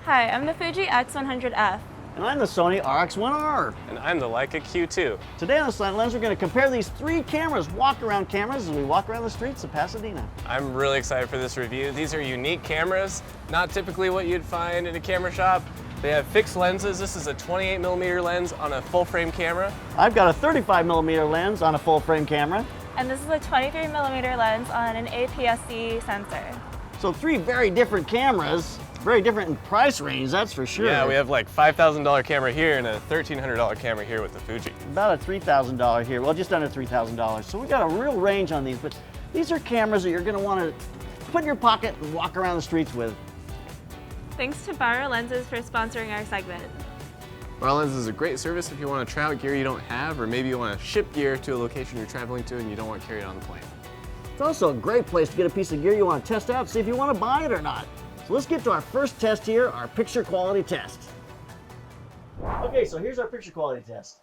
Hi, I'm the Fuji X-100F. And I'm the Sony RX1R. And I'm the Leica Q2. Today on the Slanted Lens, we're going to compare these three cameras, walk-around cameras, as we walk around the streets of Pasadena. I'm really excited for this review. These are unique cameras, not typically what you'd find in a camera shop. They have fixed lenses. This is a 28mm lens on a full-frame camera. I've got a 35mm lens on a full-frame camera. And this is a 23mm lens on an APS-C sensor. So three very different cameras, very different in price range, that's for sure. Yeah, we have like $5,000 camera here and a $1,300 camera here with the Fuji. About a $3,000 here, well, just under $3,000. So we got a real range on these, but these are cameras that you're going to want to put in your pocket and walk around the streets with. Thanks to Borrow Lenses for sponsoring our segment. Borrow Lenses is a great service if you want to try out gear you don't have, or maybe you want to ship gear to a location you're traveling to and you don't want to carry it on the plane. It's also a great place to get a piece of gear you want to test out, see if you want to buy it or not. So let's get to our first test here, our picture quality test. Okay, so here's our picture quality test.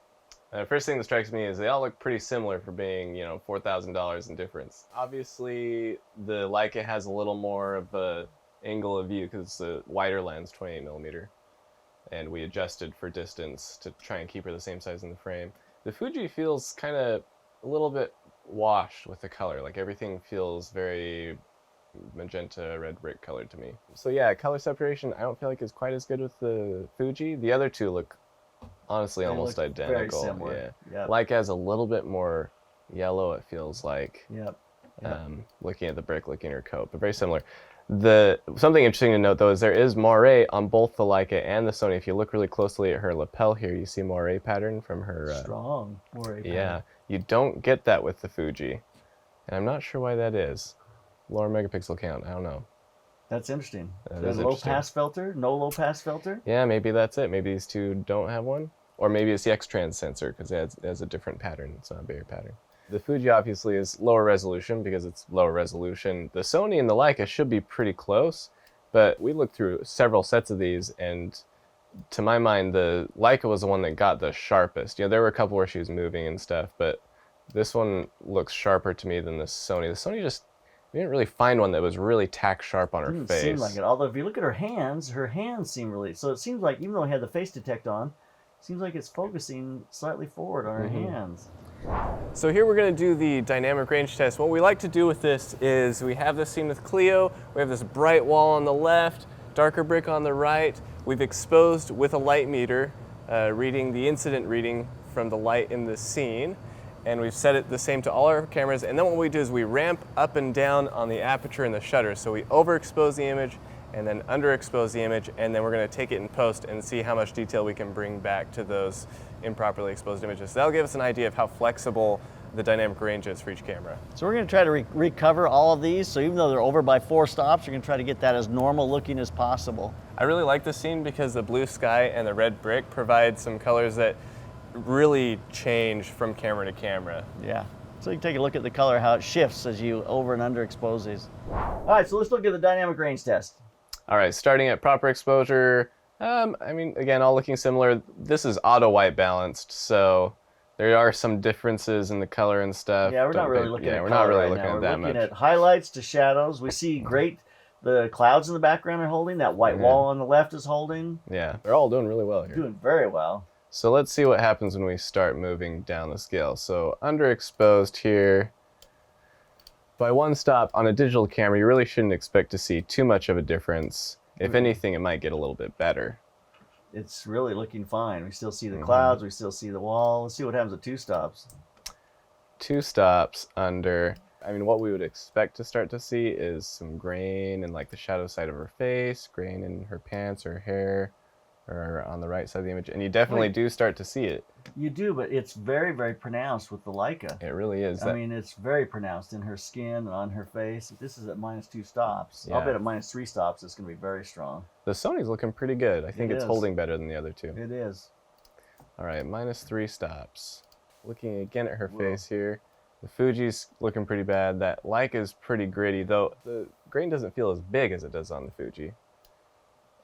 The first thing that strikes me is they all look pretty similar for being, $4,000 in difference. Obviously, the Leica has a little more of a angle of view because it's a wider lens, 28mm, and we adjusted for distance to try and keep her the same size in the frame. The Fuji feels kind of a little bit washed with the color, like everything feels very magenta red brick colored to me. So yeah, color separation I don't feel like is quite as good with the Fuji. The other two look honestly almost identical. Very similar. Yeah. Yep. Leica has a little bit more yellow, it feels like. Yep. Looking at the brick, looking at her coat, but very similar. Something interesting to note though is there is moire on both the Leica and the Sony. If you look really closely at her lapel here, you see moire pattern from her. Strong moire pattern. Yeah, you don't get that with the Fuji, and I'm not sure why that is. Lower megapixel count, I don't know. That's interesting. That There's is a low interesting. pass filter, no low pass filter. Yeah, maybe that's it. Maybe these two don't have one, or maybe it's the X-Trans sensor because it has a different pattern. It's not a bigger pattern. The Fuji obviously is lower resolution because it's lower resolution. The Sony and the Leica should be pretty close, but we looked through several sets of these, and to my mind, the Leica was the one that got the sharpest. There were a couple where she was moving and stuff, but this one looks sharper to me than the Sony. The Sony we didn't really find one that was really tack sharp on her Didn't face. seem like it. Although if you look at her hands seem really. So it seems like even though it had the face detect on, it seems like it's focusing slightly forward on her hands. So here we're going to do the dynamic range test. What we like to do with this is we have this scene with Clio. We have this bright wall on the left, darker brick on the right. We've exposed with a light meter, reading the incident reading from the light in the scene. And we've set it the same to all our cameras. And then what we do is we ramp up and down on the aperture and the shutter. So we overexpose the image and then underexpose the image, and then we're going to take it in post and see how much detail we can bring back to those improperly exposed images. So that'll give us an idea of how flexible the dynamic range is for each camera. So we're going to try to recover all of these. So even though they're over by 4 stops, you're going to try to get that as normal looking as possible. I really like this scene because the blue sky and the red brick provide some colors that really change from camera to camera. Yeah. So you can take a look at the color, how it shifts as you over and underexpose these. All right, so let's look at the dynamic range test. All right, starting at proper exposure. Again, all looking similar. This is auto white balanced, so there are some differences in the color and stuff. Yeah, we're not really looking at we're not really right looking now. at that We're looking much. at highlights to shadows. We see great. The clouds in the background are holding. That white wall on the left is holding. Yeah, they're all doing really well here. Doing very well. So let's see what happens when we start moving down the scale. So underexposed here. By 1 stop on a digital camera, you really shouldn't expect to see too much of a difference. If anything, it might get a little bit better. It's really looking fine. We still see the clouds. We still see the wall. Let's see what happens at 2 stops. 2 stops under. What we would expect to start to see is some grain in like the shadow side of her face, grain in her pants or hair, or on the right side of the image. And you definitely do start to see it. You do, but it's very, very pronounced with the Leica. It really is. It's very pronounced in her skin and on her face. This is at -2 stops. Yeah. I'll bet at -3 stops it's going to be very strong. The Sony's looking pretty good. I think it's is. holding better than the other two. It is. All right, -3 stops. Looking again at her face here. The Fuji's looking pretty bad. That Leica's pretty gritty, though the grain doesn't feel as big as it does on the Fuji.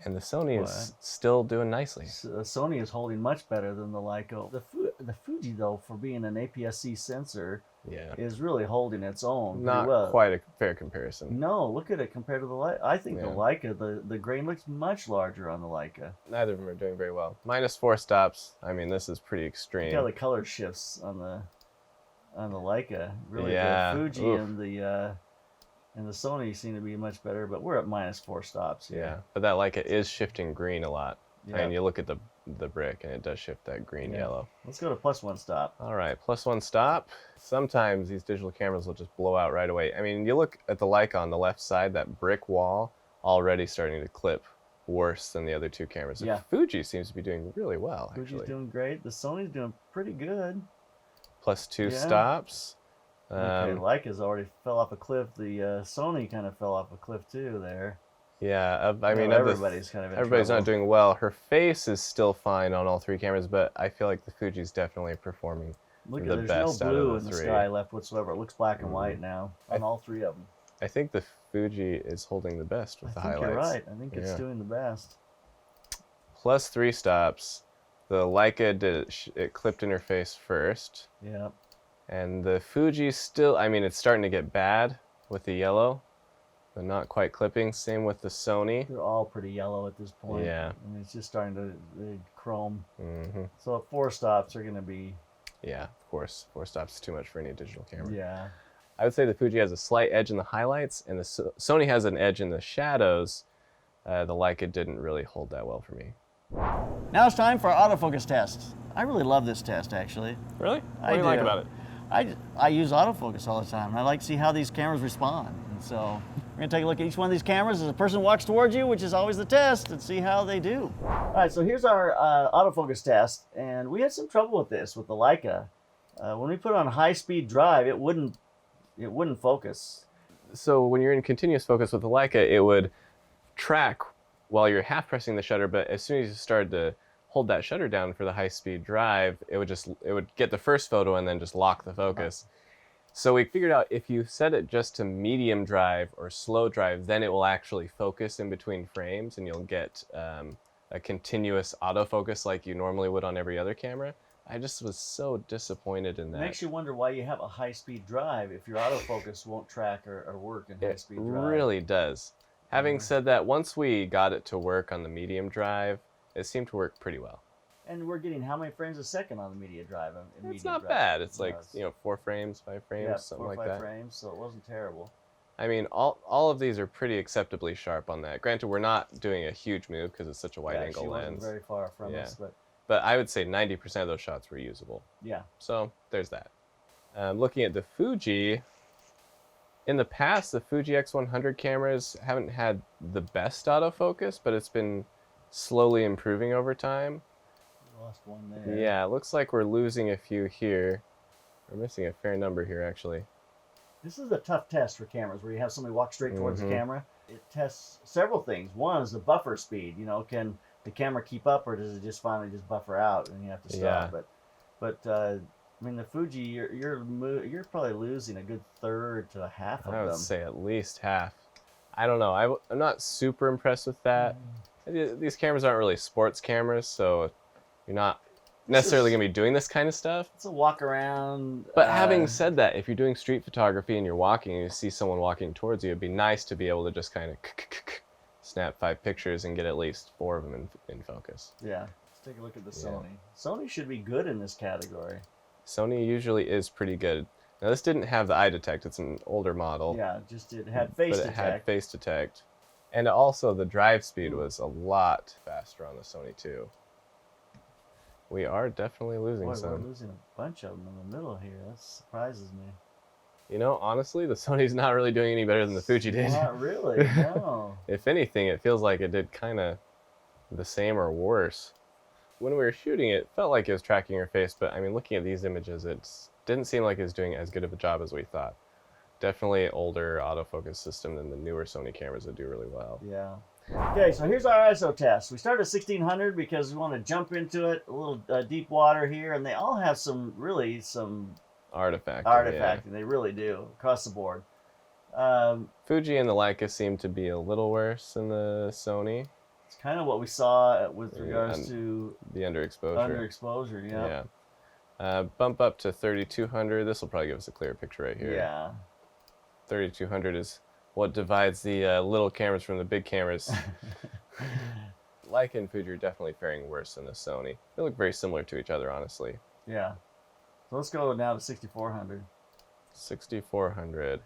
And the Sony is still doing nicely. Sony is holding much better than the Leica. The the Fuji, though, for being an APS-C sensor, Yeah. is really holding its own. Not well. quite a fair comparison. No, look at it compared to the Leica. I think the Leica, the grain looks much larger on the Leica. Neither of them are doing very well. -4 stops. I mean, this is pretty extreme. Look how the color shifts on the Leica. Really, Yeah. the Fuji and the Sony seem to be much better, but we're at -4 stops here. Yeah, but that Leica is shifting green a lot. Yeah. And you look at the brick, and it does shift that green-yellow. Let's go to +1 stop. All right, +1 stop. Sometimes these digital cameras will just blow out right away. I mean, you look at the Leica on the left side, that brick wall already starting to clip worse than the other two cameras. Yeah. Fuji seems to be doing really well, actually. Fuji's doing great. The Sony's doing pretty good. +2 stops. Okay, Leica's already fell off a cliff. The Sony kind of fell off a cliff too there. Yeah, I mean, everybody's kind of in everybody's trouble. not doing well. Her face is still fine on all three cameras, but I feel like the Fuji's definitely performing Look the at best there's no blue out of in the the three. sky left whatsoever. It looks black and white now on all three of them. I think the Fuji is holding the best with the I think highlights. you're right. I think it's doing the best. +3 stops. The Leica it clipped in her face first. Yeah. And the Fuji still, I mean, it's starting to get bad with the yellow, but not quite clipping. Same with the Sony. They're all pretty yellow at this point. Yeah. I mean, it's just starting to chrome. Mm-hmm. So at 4 stops are going to be... Yeah, of course. 4 stops is too much for any digital camera. Yeah. I would say the Fuji has a slight edge in the highlights, and the Sony has an edge in the shadows. The Leica didn't really hold that well for me. Now it's time for our autofocus test. I really love this test, actually. Really? What I do you like do. about it? I use autofocus all the time, and I like to see how these cameras respond. And so we're going to take a look at each one of these cameras as a person walks towards you, which is always the test, and see how they do. All right, so here's our autofocus test, and we had some trouble with this with the Leica. When we put it on high-speed drive, it wouldn't focus. So when you're in continuous focus with the Leica, it would track while you're half pressing the shutter, but as soon as you started to hold that shutter down for the high-speed drive, it would get the first photo and then just lock the focus. So we figured out if you set it just to medium drive or slow drive, then it will actually focus in between frames, and you'll get a continuous autofocus like you normally would on every other camera. I just was so disappointed in that. It makes you wonder why you have a high-speed drive if your autofocus won't track or work in high-speed drive. It really does. Having said that, once we got it to work on the medium drive, it seemed to work pretty well. And we're getting how many frames a second on the media drive? It's not bad. It's like, 4 frames, 5 frames, yeah, something 4 or like 5 that. frames, so it wasn't terrible. I mean, all of these are pretty acceptably sharp on that. Granted, we're not doing a huge move because it's such a wide-angle she wasn't lens. very far from us, But I would say 90% of those shots were usable. Yeah. So there's that. Looking at the Fuji, in the past, the Fuji X100 cameras haven't had the best autofocus, but it's been slowly improving over time. Lost one there. Yeah, it looks like we're losing a few here. We're missing a fair number here, actually. This is a tough test for cameras where you have somebody walk straight towards the camera. It tests several things. One is the buffer speed. You know, can the camera keep up, or does it just finally just buffer out and you have to stop? Yeah. But I mean, the Fuji, you're probably losing a good third to a half of them. I would say at least half. I don't know. I'm not super impressed with that. These cameras aren't really sports cameras, so you're not necessarily going to be doing this kind of stuff. It's a walk around. But having said that, if you're doing street photography and you're walking and you see someone walking towards you, it'd be nice to be able to just kind of snap 5 pictures and get at least 4 of them in focus. Yeah. Let's take a look at the Sony. Sony should be good in this category. Sony usually is pretty good. Now this didn't have the eye detect, it's an older model. Yeah, just it had face detect. But it had face detect. And also the drive speed was a lot faster on the Sony too. We are definitely losing some. We're losing a bunch of them in the middle here. That surprises me. You know, honestly, the Sony's not really doing any better than the Fuji did. Not really, no. If anything, it feels like it did kind of the same or worse. When we were shooting it felt like it was tracking her face, but I mean, looking at these images, it didn't seem like it was doing as good of a job as we thought. Definitely older autofocus system than the newer Sony cameras that do really well. Yeah. Okay, so here's our ISO test. We started at 1600 because we want to jump into it, a little deep water here, and they all have some artifacting. Yeah. They really do, across the board. Fuji and the Leica seem to be a little worse than the Sony. It's kind of what we saw with regards to the underexposure. Underexposure, yeah. Bump up to 3200. This will probably give us a clearer picture right here. Yeah. 3200 is what divides the little cameras from the big cameras. Leica and Fuji are definitely faring worse than the Sony. They look very similar to each other, honestly. Yeah. So let's go now to 6400. 6400.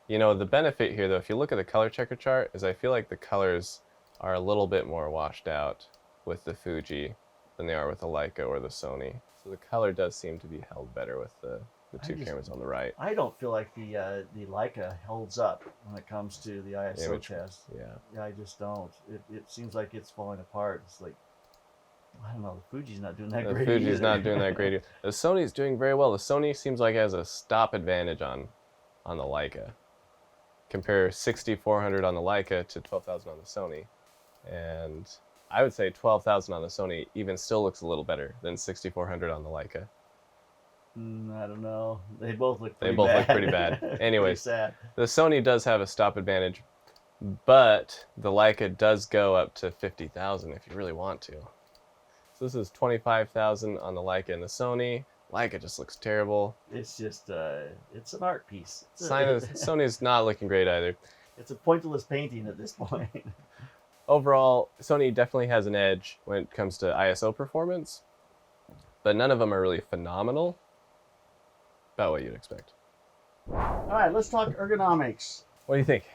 You know, the benefit here, though, if you look at the color checker chart, is I feel like the colors are a little bit more washed out with the Fuji than they are with the Leica or the Sony. So the color does seem to be held better with the two cameras on the right. I don't feel like the Leica holds up when it comes to the ISO test. Yeah. I just don't. It seems like it's falling apart. It's like, I don't know, the Fuji's not doing that great. The Fuji's not doing that great either. The Sony's doing very well. The Sony seems like it has a stop advantage on the Leica. Compare 6400 on the Leica to 12,000 on the Sony. And I would say 12,000 on the Sony even still looks a little better than 6400 on the Leica. I don't know. They both look pretty bad. They both look pretty bad. Anyways, sad. The Sony does have a stop advantage, but the Leica does go up to 50,000 if you really want to. So this is 25,000 on the Leica and the Sony. Leica just looks terrible. It's just, it's an art piece. Sony's not looking great either. It's a pointless painting at this point. Overall, Sony definitely has an edge when it comes to ISO performance, but none of them are really phenomenal. About what you'd expect. All right, let's talk ergonomics. What do you think?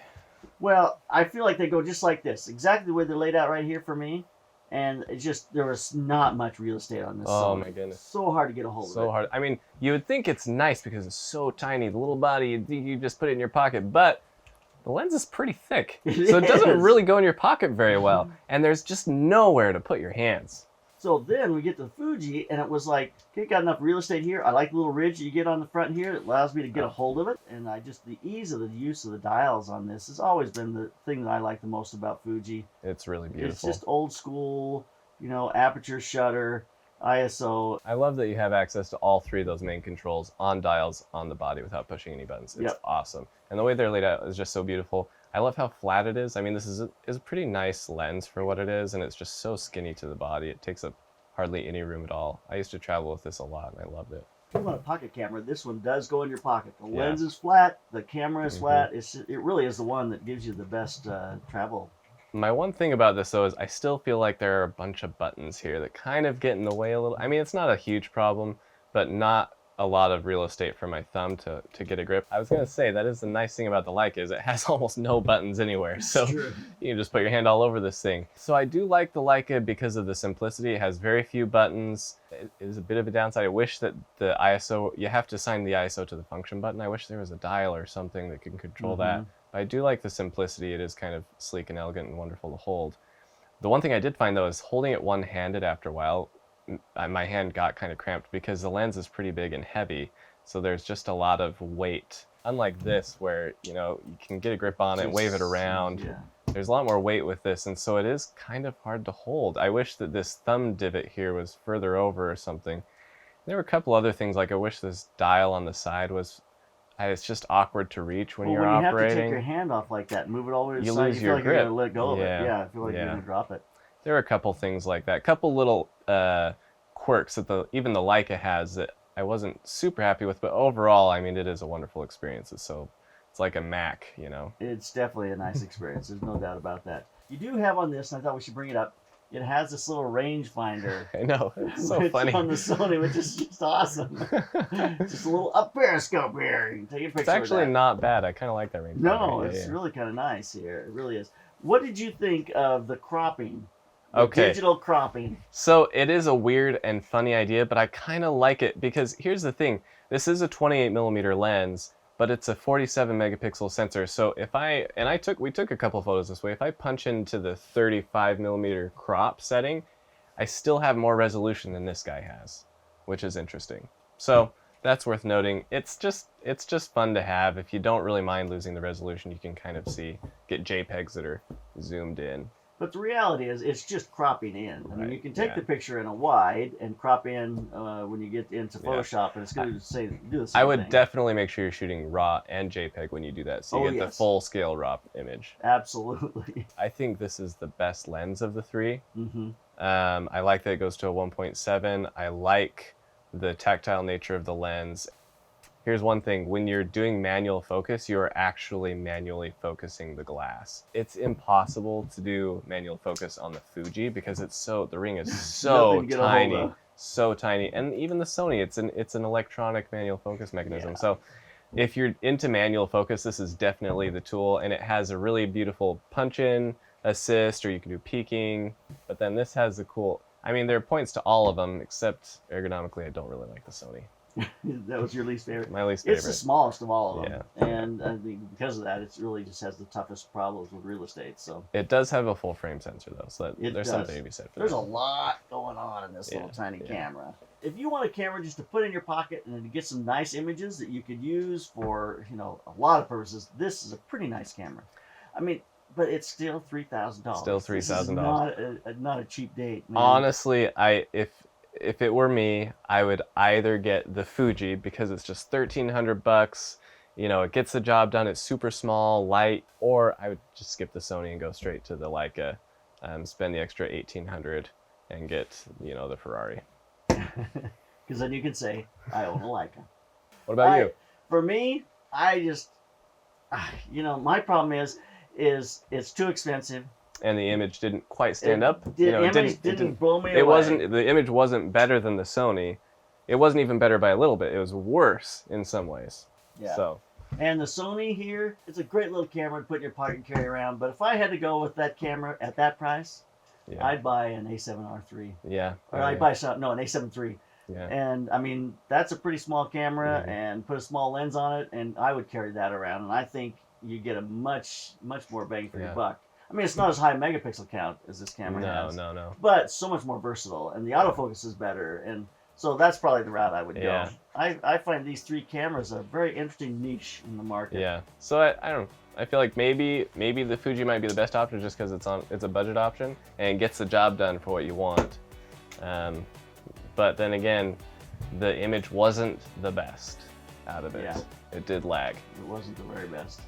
Well, I feel like they go just like this, exactly the way they're laid out right here for me. And it's just, there was not much real estate on this. Oh my goodness. So hard to get a hold of it. So hard. I mean, you would think it's nice because it's so tiny, the little body, you just put it in your pocket, but the lens is pretty thick. So it doesn't really go in your pocket very well. And there's just nowhere to put your hands. So then we get to the Fuji, and it was like, okay, got enough real estate here. I like the little ridge that you get on the front here. It allows me to get a hold of it. And the ease of the use of the dials on this has always been the thing that I like the most about Fuji. It's really beautiful. It's just old school, you know, aperture, shutter, ISO. I love that you have access to all three of those main controls on dials on the body without pushing any buttons. It's awesome. And the way they're laid out is just so beautiful. I love how flat it is. I mean, this is a pretty nice lens for what it is, and it's just so skinny to the body. It takes up hardly any room at all. I used to travel with this a lot, and I loved it. If you want a pocket camera, this one does go in your pocket. The lens is flat, the camera is flat. It really is the one that gives you the best travel. My one thing about this, though, is I still feel like there are a bunch of buttons here that kind of get in the way a little. I mean, it's not a huge problem, but not a lot of real estate for my thumb to get a grip. I was going to say, that is the nice thing about the Leica, is it has almost no buttons anywhere. So you can just put your hand all over this thing. So I do like the Leica because of the simplicity. It has very few buttons. It is a bit of a downside. I wish that the ISO, you have to assign the ISO to the function button. I wish there was a dial or something that can control that. But I do like the simplicity. It is kind of sleek and elegant and wonderful to hold. The one thing I did find, though, is holding it one-handed after a while, my hand got kind of cramped because the lens is pretty big and heavy, so there's just a lot of weight. Unlike this, where you can get a grip on it, wave it around. There's a lot more weight with this, and so it is kind of hard to hold. I wish that this thumb divot here was further over or something. There were a couple other things, like I wish this dial on the side was. It's just awkward to reach when you're operating. When you have to take your hand off like that and move it all the way to the side, lose your like grip. You're gonna let go of it. Yeah, I feel like you're gonna drop it. There are a couple things like that. A couple little quirks that even the Leica has that I wasn't super happy with, but overall, I mean, it is a wonderful experience. It's like a Mac, you know. It's definitely a nice experience. There's no doubt about that. You do have on this, and I thought we should bring it up. It has this little rangefinder. I know, it's so funny. On the Sony, which is just awesome. Just a little up periscope here. You can take a picture. It's actually not bad. I kind of like that rangefinder. No, it's really kind of nice here. It really is. What did you think of the cropping? Digital cropping. So it is a weird and funny idea, but I kind of like it because here's the thing. This is a 28mm lens, but it's a 47 megapixel sensor. So we took a couple photos this way. If I punch into the 35mm crop setting, I still have more resolution than this guy has, which is interesting. So that's worth noting. It's just fun to have. If you don't really mind losing the resolution, you can kind of get JPEGs that are zoomed in. But the reality is, it's just cropping in. I mean, you can take the picture in a wide and crop in when you get into Photoshop, and it's going to do the same thing. I would definitely make sure you're shooting RAW and JPEG when you do that, so you get the full-scale RAW image. Absolutely. I think this is the best lens of the three. I like that it goes to a 1.7. I like the tactile nature of the lens. Here's one thing, when you're doing manual focus, you're actually manually focusing the glass. It's impossible to do manual focus on the Fuji because the ring is so tiny, so tiny. And even the Sony, it's an electronic manual focus mechanism. Yeah. So if you're into manual focus, this is definitely the tool, and it has a really beautiful punch-in assist, or you can do peaking, but then this has the cool, I mean, there are points to all of them, except ergonomically, I don't really like the Sony. That was your least favorite? My least favorite. It's the smallest of all of them. Yeah. And I think because of that, it really just has the toughest problems with real estate. So it does have a full frame sensor though, so there's something to be said for There's that. a lot going on in this little tiny camera. If you want a camera just to put in your pocket and to get some nice images that you could use for, you know, a lot of purposes, this is a pretty nice camera. I mean, but it's still $3,000. Still $3,000. Not a cheap date, man. Honestly, if it were me, I would either get the Fuji because it's just $1,300. You know, it gets the job done. It's super small, light, or I would just skip the Sony and go straight to the Leica, spend the extra $1,800 and get, you know, the Ferrari. Because then you can say, I own a Leica. What about you? For me, I just, you know, my problem is it's too expensive. And the image didn't quite stand up. It didn't blow me away. The image wasn't better than the Sony. It wasn't even better by a little bit. It was worse in some ways. Yeah. So. And the Sony here, it's a great little camera to put in your pocket and carry around. But if I had to go with that camera at that price, I'd buy an A7R III. Yeah. Or I'd buy an A7 III. Yeah. And I mean, that's a pretty small camera, and put a small lens on it, and I would carry that around. And I think you get a much more bang for your buck. I mean, it's not as high megapixel count as this camera has. No. But so much more versatile, and the autofocus is better, and so that's probably the route I would go. I find these three cameras a very interesting niche in the market. Yeah. So I don't know. I feel like maybe the Fuji might be the best option just because it's a budget option and gets the job done for what you want. But then again, the image wasn't the best out of it. Yeah. It did lag. It wasn't the very best.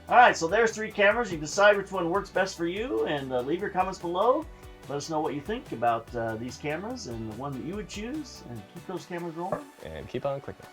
All right, so there's three cameras. You decide which one works best for you, and leave your comments below. Let us know what you think about these cameras and the one that you would choose, and keep those cameras rolling. And keep on clicking.